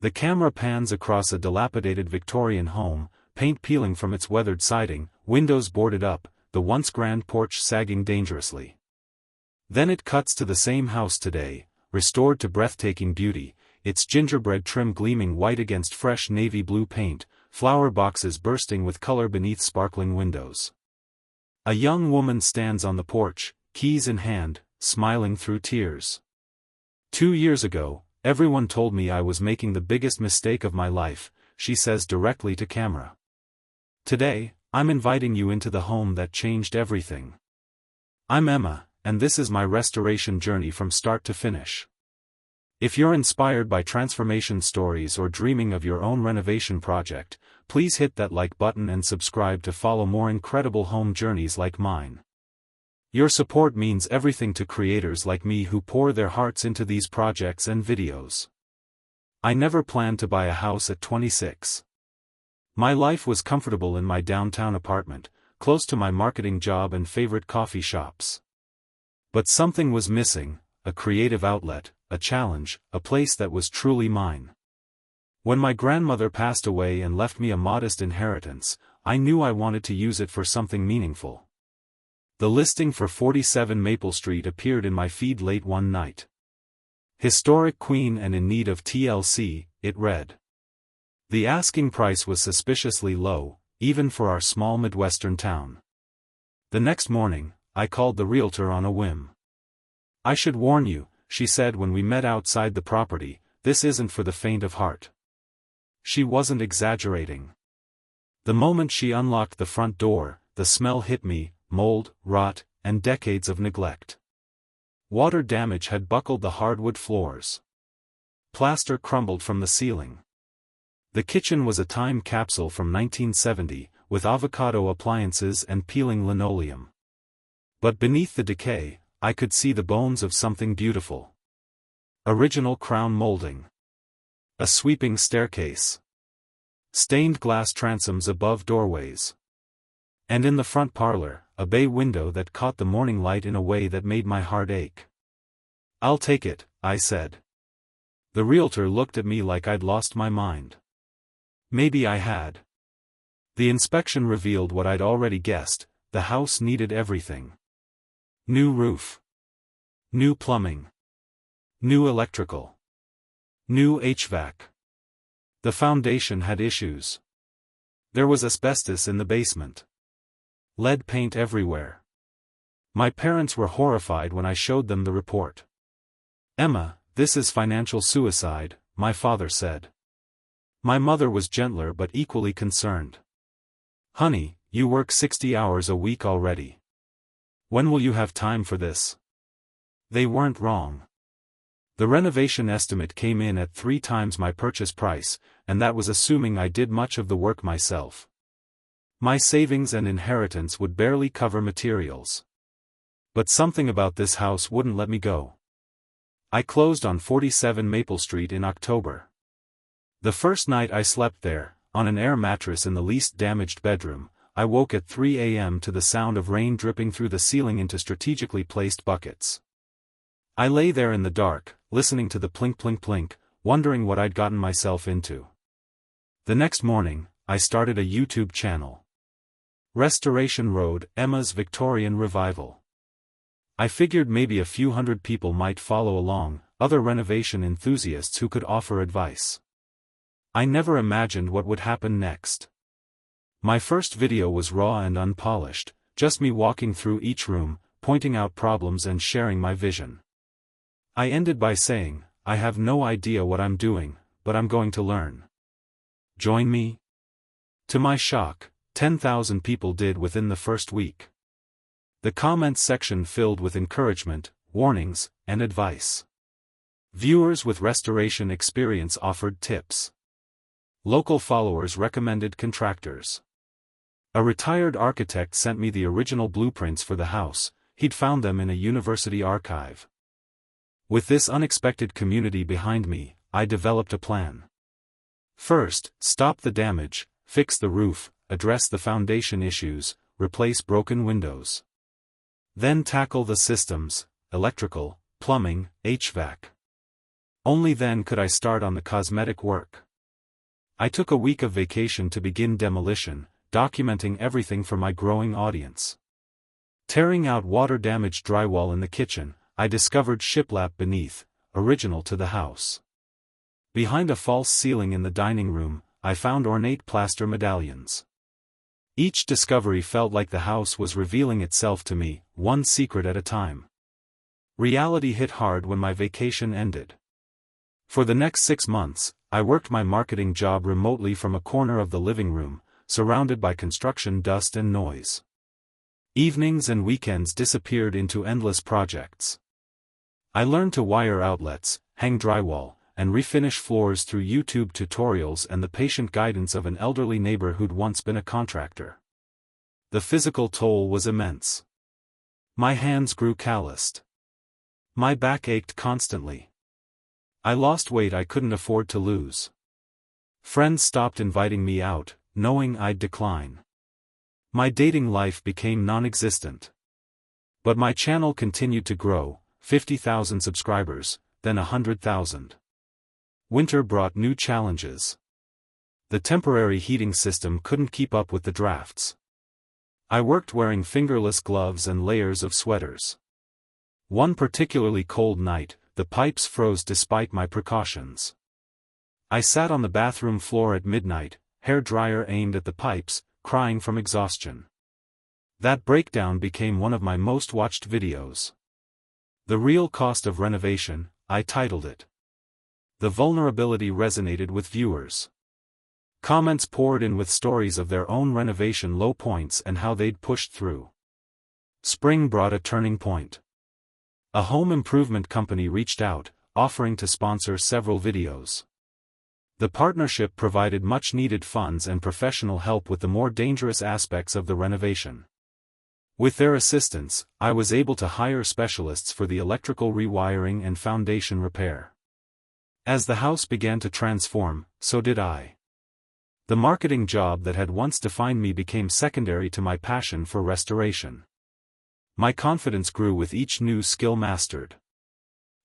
The camera pans across a dilapidated Victorian home, paint peeling from its weathered siding, windows boarded up, the once grand porch sagging dangerously. Then it cuts to the same house today, restored to breathtaking beauty, its gingerbread trim gleaming white against fresh navy blue paint, flower boxes bursting with color beneath sparkling windows. A young woman stands on the porch, keys in hand, smiling through tears. 2 years ago, everyone told me I was making the biggest mistake of my life, she says directly to camera. Today, I'm inviting you into the home that changed everything. I'm Emma, and this is my restoration journey from start to finish. If you're inspired by transformation stories or dreaming of your own renovation project, please hit that like button and subscribe to follow more incredible home journeys like mine. Your support means everything to creators like me who pour their hearts into these projects and videos. I never planned to buy a house at 26. My life was comfortable in my downtown apartment, close to my marketing job and favorite coffee shops. But something was missing, a creative outlet, a challenge, a place that was truly mine. When my grandmother passed away and left me a modest inheritance, I knew I wanted to use it for something meaningful. The listing for 47 Maple Street appeared in my feed late one night. Historic Queen and in need of TLC, it read. The asking price was suspiciously low, even for our small Midwestern town. The next morning, I called the realtor on a whim. I should warn you, she said when we met outside the property, this isn't for the faint of heart. She wasn't exaggerating. The moment she unlocked the front door, the smell hit me, mold, rot, and decades of neglect. Water damage had buckled the hardwood floors. Plaster crumbled from the ceiling. The kitchen was a time capsule from 1970, with avocado appliances and peeling linoleum. But beneath the decay, I could see the bones of something beautiful. Original crown molding. A sweeping staircase. Stained glass transoms above doorways. And in the front parlor, a bay window that caught the morning light in a way that made my heart ache. I'll take it, I said. The realtor looked at me like I'd lost my mind. Maybe I had. The inspection revealed what I'd already guessed, the house needed everything. New roof. New plumbing. New electrical. New HVAC. The foundation had issues. There was asbestos in the basement. Lead paint everywhere. My parents were horrified when I showed them the report. Emma, this is financial suicide, my father said. My mother was gentler but equally concerned. Honey, you work 60 hours a week already. When will you have time for this? They weren't wrong. The renovation estimate came in at 3 times my purchase price, and that was assuming I did much of the work myself. My savings and inheritance would barely cover materials. But something about this house wouldn't let me go. I closed on 47 Maple Street in October. The first night I slept there, on an air mattress in the least damaged bedroom, I woke at 3 a.m. to the sound of rain dripping through the ceiling into strategically placed buckets. I lay there in the dark, listening to the plink plink plink, wondering what I'd gotten myself into. The next morning, I started a YouTube channel. Restoration Road, Emma's Victorian Revival. I figured maybe a few hundred people might follow along, other renovation enthusiasts who could offer advice. I never imagined what would happen next. My first video was raw and unpolished, just me walking through each room, pointing out problems and sharing my vision. I ended by saying, I have no idea what I'm doing, but I'm going to learn. Join me? To my shock, 10,000 people did within the first week. The comments section filled with encouragement, warnings, and advice. Viewers with restoration experience offered tips. Local followers recommended contractors. A retired architect sent me the original blueprints for the house, he'd found them in a university archive. With this unexpected community behind me, I developed a plan. First, stop the damage, fix the roof, address the foundation issues, replace broken windows. Then tackle the systems, electrical, plumbing, HVAC. Only then could I start on the cosmetic work. I took a week of vacation to begin demolition, documenting everything for my growing audience. Tearing out water-damaged drywall in the kitchen, I discovered shiplap beneath, original to the house. Behind a false ceiling in the dining room, I found ornate plaster medallions. Each discovery felt like the house was revealing itself to me, one secret at a time. Reality hit hard when my vacation ended. For the next 6 months, I worked my marketing job remotely from a corner of the living room, surrounded by construction dust and noise. Evenings and weekends disappeared into endless projects. I learned to wire outlets, hang drywall, and refinish floors through YouTube tutorials and the patient guidance of an elderly neighbor who'd once been a contractor. The physical toll was immense. My hands grew calloused. My back ached constantly. I lost weight I couldn't afford to lose. Friends stopped inviting me out, knowing I'd decline. My dating life became non-existent. But my channel continued to grow, 50,000 subscribers, then 100,000. Winter brought new challenges. The temporary heating system couldn't keep up with the drafts. I worked wearing fingerless gloves and layers of sweaters. One particularly cold night, the pipes froze despite my precautions. I sat on the bathroom floor at midnight, hair dryer aimed at the pipes, crying from exhaustion. That breakdown became one of my most watched videos. The Real Cost of Renovation, I titled it. The vulnerability resonated with viewers. Comments poured in with stories of their own renovation low points and how they'd pushed through. Spring brought a turning point. A home improvement company reached out, offering to sponsor several videos. The partnership provided much-needed funds and professional help with the more dangerous aspects of the renovation. With their assistance, I was able to hire specialists for the electrical rewiring and foundation repair. As the house began to transform, so did I. The marketing job that had once defined me became secondary to my passion for restoration. My confidence grew with each new skill mastered.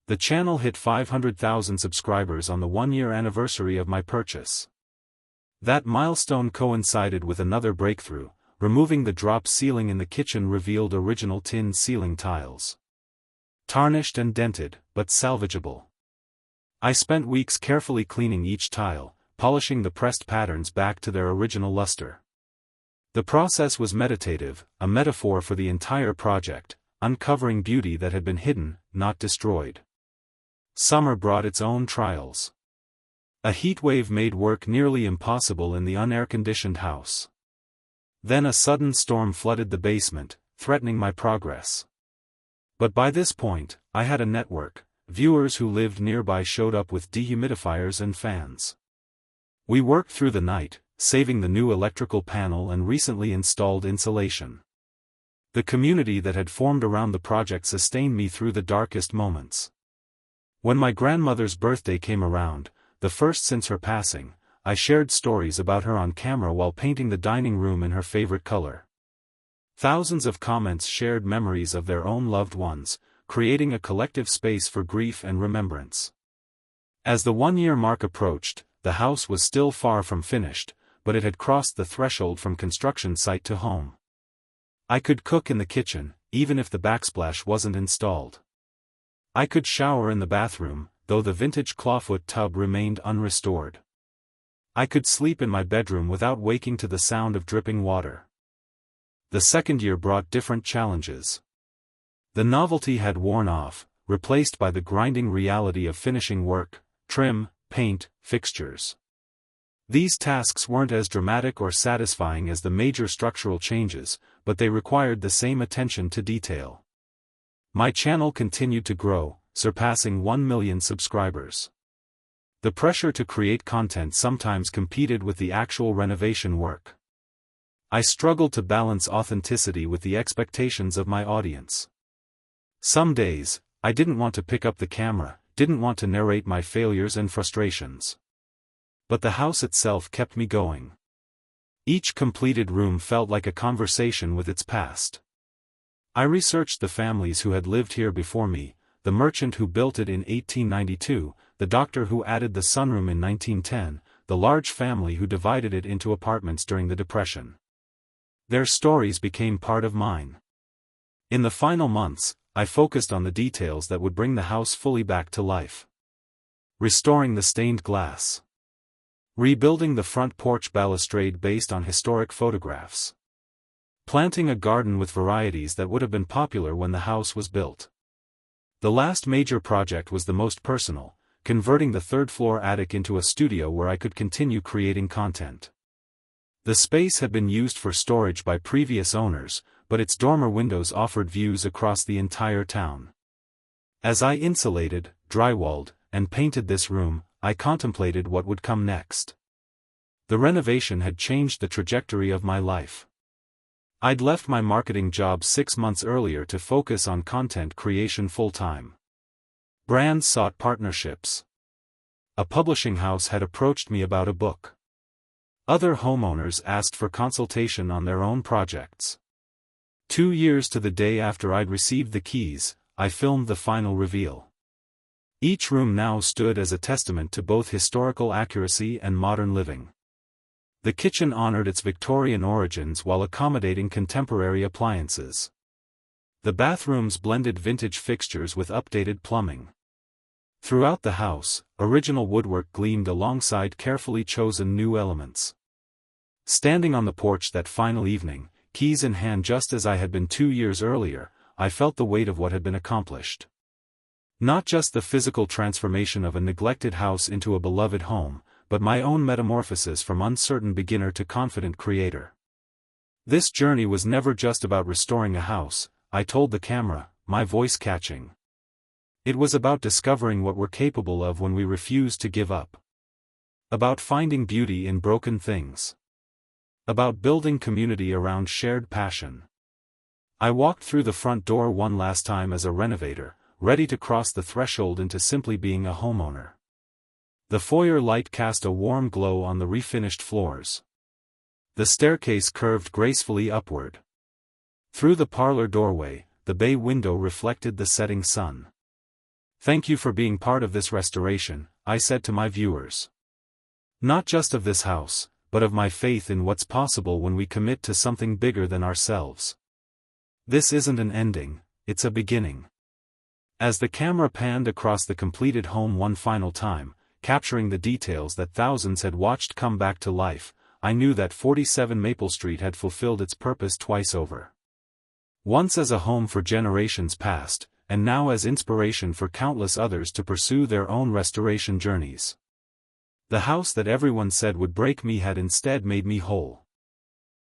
The channel hit 500,000 subscribers on the 1-year anniversary of my purchase. That milestone coincided with another breakthrough. Removing the drop ceiling in the kitchen revealed original tin ceiling tiles. Tarnished and dented, but salvageable. I spent weeks carefully cleaning each tile, polishing the pressed patterns back to their original luster. The process was meditative, a metaphor for the entire project, uncovering beauty that had been hidden, not destroyed. Summer brought its own trials. A heat wave made work nearly impossible in the unair-conditioned house. Then a sudden storm flooded the basement, threatening my progress. But by this point, I had a network. Viewers who lived nearby showed up with dehumidifiers and fans. We worked through the night, saving the new electrical panel and recently installed insulation. The community that had formed around the project sustained me through the darkest moments. When my grandmother's birthday came around, the first since her passing, I shared stories about her on camera while painting the dining room in her favorite color. Thousands of comments shared memories of their own loved ones, creating a collective space for grief and remembrance. As the 1-year mark approached, the house was still far from finished, but it had crossed the threshold from construction site to home. I could cook in the kitchen, even if the backsplash wasn't installed. I could shower in the bathroom, though the vintage clawfoot tub remained unrestored. I could sleep in my bedroom without waking to the sound of dripping water. The second year brought different challenges. The novelty had worn off, replaced by the grinding reality of finishing work, trim, paint, fixtures. These tasks weren't as dramatic or satisfying as the major structural changes, but they required the same attention to detail. My channel continued to grow, surpassing 1 million subscribers. The pressure to create content sometimes competed with the actual renovation work. I struggled to balance authenticity with the expectations of my audience. Some days, I didn't want to pick up the camera, didn't want to narrate my failures and frustrations. But the house itself kept me going. Each completed room felt like a conversation with its past. I researched the families who had lived here before me, the merchant who built it in 1892, the doctor who added the sunroom in 1910, the large family who divided it into apartments during the Depression. Their stories became part of mine. In the final months, I focused on the details that would bring the house fully back to life. Restoring the stained glass. Rebuilding the front porch balustrade based on historic photographs. Planting a garden with varieties that would have been popular when the house was built. The last major project was the most personal, converting the third-floor attic into a studio where I could continue creating content. The space had been used for storage by previous owners, but its dormer windows offered views across the entire town. As I insulated, drywalled, and painted this room, I contemplated what would come next. The renovation had changed the trajectory of my life. I'd left my marketing job 6 months earlier to focus on content creation full-time. Brands sought partnerships. A publishing house had approached me about a book. Other homeowners asked for consultation on their own projects. 2 years to the day after I'd received the keys, I filmed the final reveal. Each room now stood as a testament to both historical accuracy and modern living. The kitchen honored its Victorian origins while accommodating contemporary appliances. The bathrooms blended vintage fixtures with updated plumbing. Throughout the house, original woodwork gleamed alongside carefully chosen new elements. Standing on the porch that final evening, keys in hand just as I had been 2 years earlier, I felt the weight of what had been accomplished. Not just the physical transformation of a neglected house into a beloved home, but my own metamorphosis from uncertain beginner to confident creator. This journey was never just about restoring a house, I told the camera, my voice catching. It was about discovering what we're capable of when we refuse to give up. About finding beauty in broken things. About building community around shared passion. I walked through the front door one last time as a renovator, ready to cross the threshold into simply being a homeowner. The foyer light cast a warm glow on the refinished floors. The staircase curved gracefully upward. Through the parlor doorway, the bay window reflected the setting sun. Thank you for being part of this restoration, I said to my viewers. Not just of this house, but of my faith in what's possible when we commit to something bigger than ourselves. This isn't an ending, it's a beginning. As the camera panned across the completed home one final time, capturing the details that thousands had watched come back to life, I knew that 47 Maple Street had fulfilled its purpose twice over. Once as a home for generations past, and now as inspiration for countless others to pursue their own restoration journeys. The house that everyone said would break me had instead made me whole.